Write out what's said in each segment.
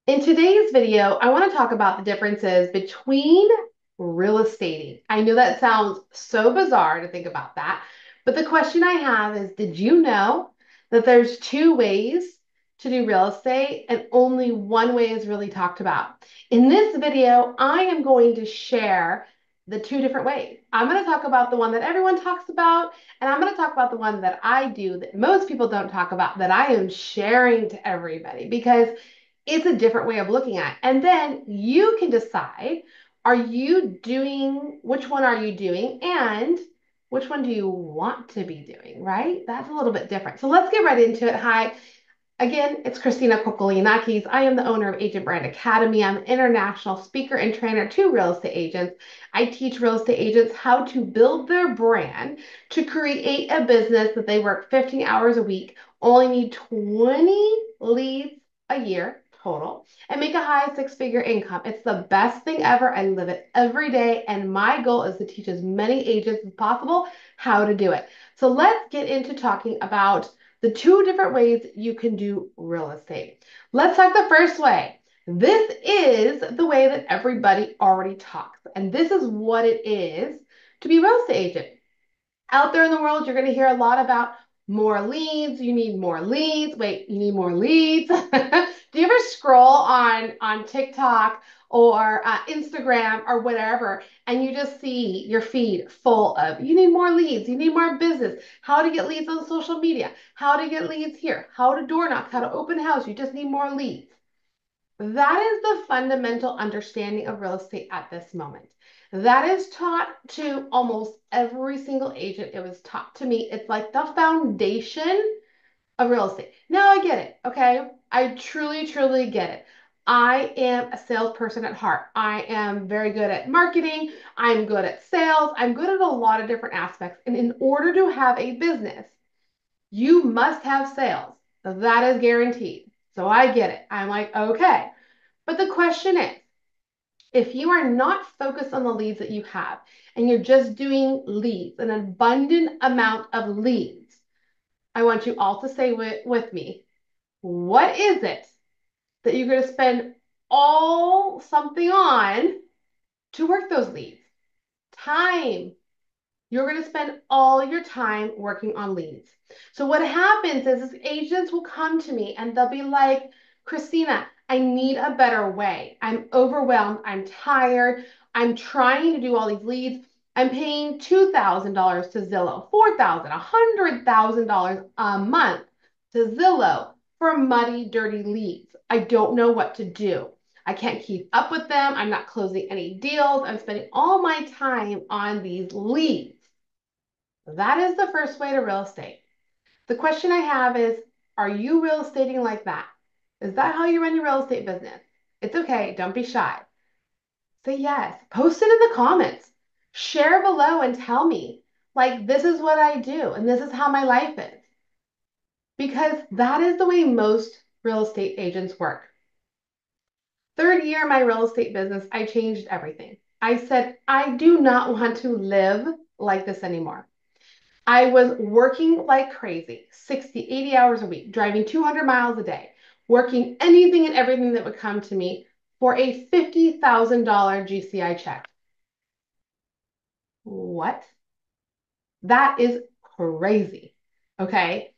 In today's video, I want to talk about the differences between real estate. I know that sounds so bizarre to think about that, but the question I have is, did you know that there's two ways to do real estate and only one way is really talked about? In this video, I am going to share the two different ways. I'm going to talk about the one that everyone talks about, and I'm going to talk about the one that I do that most people don't talk about that I am sharing to everybody because it's a different way of looking at it. And then you can decide, which one are you doing and which one do you want to be doing, right? That's a little bit different. So let's get right into it. Hi, again, it's Christina Kokologiannakis. I am the owner of Agent Brand Academy. I'm an international speaker and trainer to real estate agents. I teach real estate agents how to build their brand to create a business that they work 15 hours a week, only need 20 leads a year total, and make a high six-figure income. It's the best thing ever. I live it every day, and my goal is to teach as many agents as possible how to do it. So let's get into talking about the two different ways you can do real estate. Let's talk the first way. This is the way that everybody already talks, and this is what it is to be a real estate agent. Out there in the world, you're going to hear a lot about more leads. You need more leads. Wait, you need more leads. Do you ever scroll on TikTok or Instagram or whatever, and you just see your feed full of you need more leads, you need more business, how to get leads on social media, how to get leads here, how to door knock, how to open house. You just need more leads. That is the fundamental understanding of real estate at this moment. That is taught to almost every single agent. It was taught to me. It's like the foundation of real estate. Now I get it, okay? I truly, truly get it. I am a salesperson at heart. I am very good at marketing. I'm good at sales. I'm good at a lot of different aspects. And in order to have a business, you must have sales. That is guaranteed. So I get it. I'm like, okay. But the question is, if you are not focused on the leads that you have and you're just doing leads, an abundant amount of leads, I want you all to say with me, what is it that you're going to spend all something on to work those leads? Time. You're going to spend all your time working on leads. So what happens is agents will come to me and they'll be like, Christina, I need a better way. I'm overwhelmed. I'm tired. I'm trying to do all these leads. I'm paying $2,000 to Zillow, $4,000, $100,000 a month to Zillow for muddy, dirty leads. I don't know what to do. I can't keep up with them. I'm not closing any deals. I'm spending all my time on these leads. That is the first way to real estate. The question I have is, are you real estating like that? Is that how you run your real estate business? It's okay. Don't be shy. Say yes. Post it in the comments. Share below and tell me, like, this is what I do and this is how my life is. Because that is the way most real estate agents work. Third year of my real estate business, I changed everything. I said, I do not want to live like this anymore. I was working like crazy, 60, 80 hours a week, driving 200 miles a day, working anything and everything that would come to me for a $50,000 GCI check. What? That is crazy. Okay.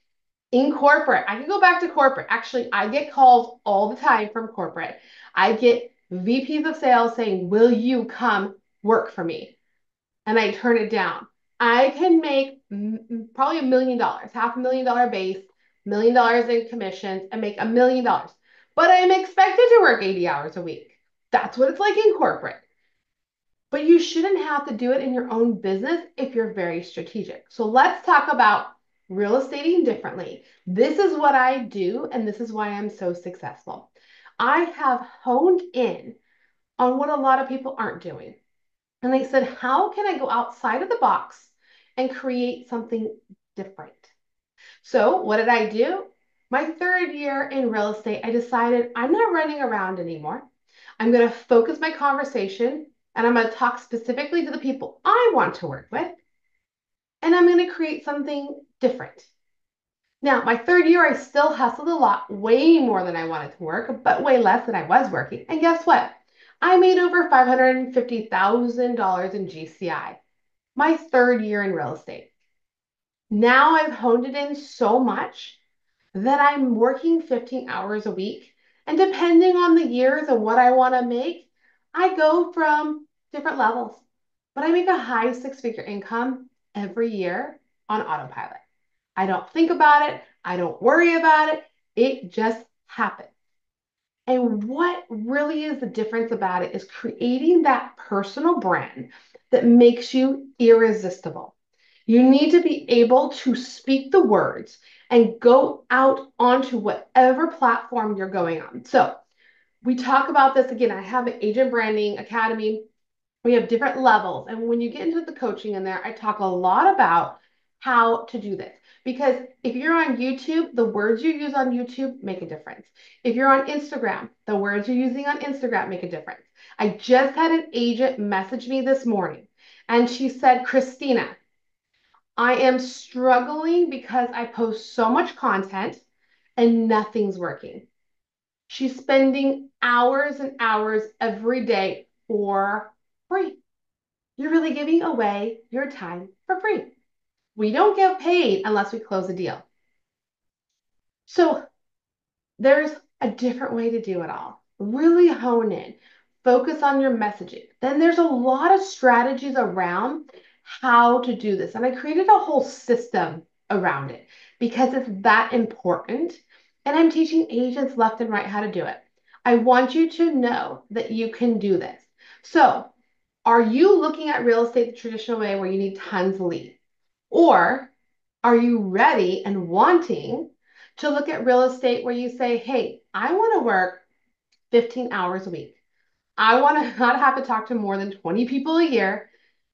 In corporate, I can go back to corporate. Actually, I get calls all the time from corporate. I get VPs of sales saying, will you come work for me? And I turn it down. I can make probably $1 million, $500,000 base, $1 million in commissions, and make $1 million. But I'm expected to work 80 hours a week. That's what it's like in corporate. But you shouldn't have to do it in your own business if you're very strategic. So let's talk about real estating differently. This is what I do, and this is why I'm so successful. I have honed in on what a lot of people aren't doing. And they said, how can I go outside of the box and create something different? So, what did I do? My third year in real estate, I decided I'm not running around anymore. I'm going to focus my conversation and I'm going to talk specifically to the people I want to work with. And I'm going to create something different. Now, my third year, I still hustled a lot, way more than I wanted to work, but way less than I was working. And guess what? I made over $550,000 in GCI, my third year in real estate. Now I've honed it in so much that I'm working 15 hours a week. And depending on the years and what I want to make, I go from different levels. But I make a high six-figure income every year on autopilot. I don't think about it. I don't worry about it. It just happens. And what really is the difference about it is creating that personal brand that makes you irresistible. You need to be able to speak the words and go out onto whatever platform you're going on. So we talk about this again. I have an agent branding academy. We have different levels. And when you get into the coaching in there, I talk a lot about how to do this. Because if you're on YouTube, the words you use on YouTube make a difference. If you're on Instagram, the words you're using on Instagram make a difference. I just had an agent message me this morning and she said, Christina, I am struggling because I post so much content and nothing's working. She's spending hours and hours every day for free. You're really giving away your time for free. We don't get paid unless we close a deal. So there's a different way to do it all. Really hone in, focus on your messaging. Then there's a lot of strategies around how to do this. And I created a whole system around it because it's that important. And I'm teaching agents left and right how to do it. I want you to know that you can do this. So, are you looking at real estate the traditional way where you need tons of leads? Or are you ready and wanting to look at real estate where you say, hey, I want to work 15 hours a week. I want to not have to talk to more than 20 people a year.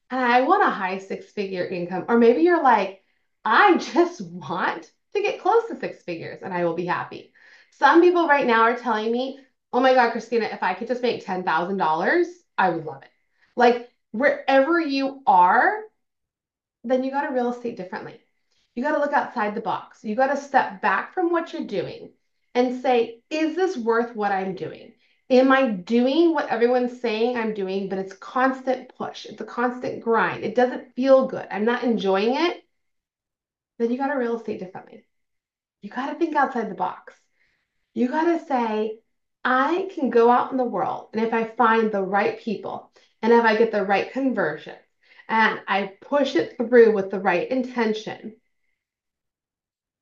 And I want a high six-figure income. Or maybe you're like, I just want to get close to six figures and I will be happy. Some people right now are telling me, oh my God, Christina, if I could just make $10,000, I would love it. Like wherever you are, then you got to real estate differently. You got to look outside the box. You got to step back from what you're doing and say, is this worth what I'm doing? Am I doing what everyone's saying I'm doing, but it's constant push. It's a constant grind. It doesn't feel good. I'm not enjoying it. Then you got to real estate differently. You got to think outside the box. You got to say, I can go out in the world, and if I find the right people, and if I get the right conversion, and I push it through with the right intention,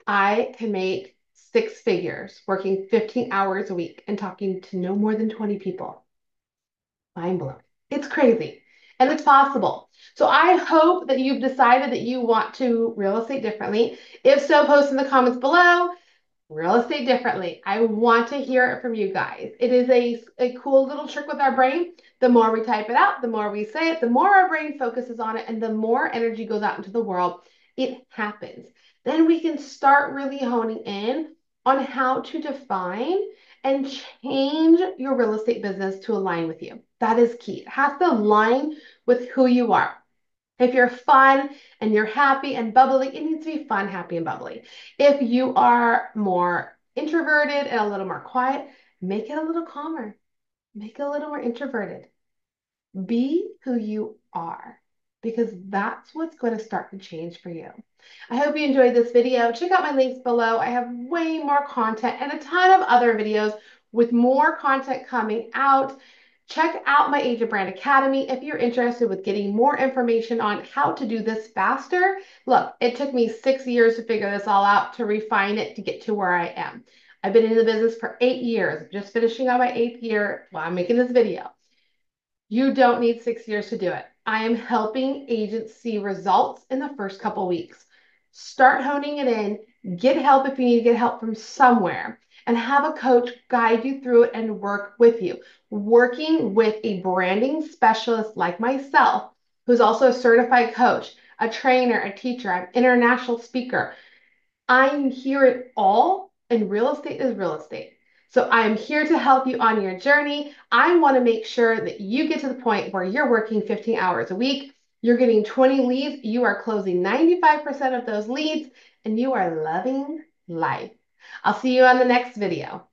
I can make six figures working 15 hours a week and talking to no more than 20 people. Mind blowing. It's crazy and it's possible. So I hope that you've decided that you want to real estate differently. If so, post in the comments below. Real estate differently. I want to hear it from you guys. It is a cool little trick with our brain. The more we type it out, the more we say it, the more our brain focuses on it, and the more energy goes out into the world, it happens. Then we can start really honing in on how to define and change your real estate business to align with you. That is key. It has to align with who you are. If you're fun and you're happy and bubbly, it needs to be fun, happy, and bubbly. If you are more introverted and a little more quiet, make it a little calmer. Make it a little more introverted. Be who you are because that's what's going to start to change for you. I hope you enjoyed this video. Check out my links below. I have way more content and a ton of other videos with more content coming out. Check out my Agent Brand Academy if you're interested with getting more information on how to do this faster. Look, it took me 6 years to figure this all out, to refine it, to get to where I am. I've been in the business for 8 years, just finishing on my 8th year while I'm making this video. You don't need 6 years to do it. I am helping agents see results in the first couple weeks. Start honing it in, get help if you need to get help from somewhere, and have a coach guide you through it and work with you. Working with a branding specialist like myself, who's also a certified coach, a trainer, a teacher, I'm an international speaker. I'm here at all, and real estate is real estate. So I'm here to help you on your journey. I want to make sure that you get to the point where you're working 15 hours a week, you're getting 20 leads, you are closing 95% of those leads, and you are loving life. I'll see you on the next video.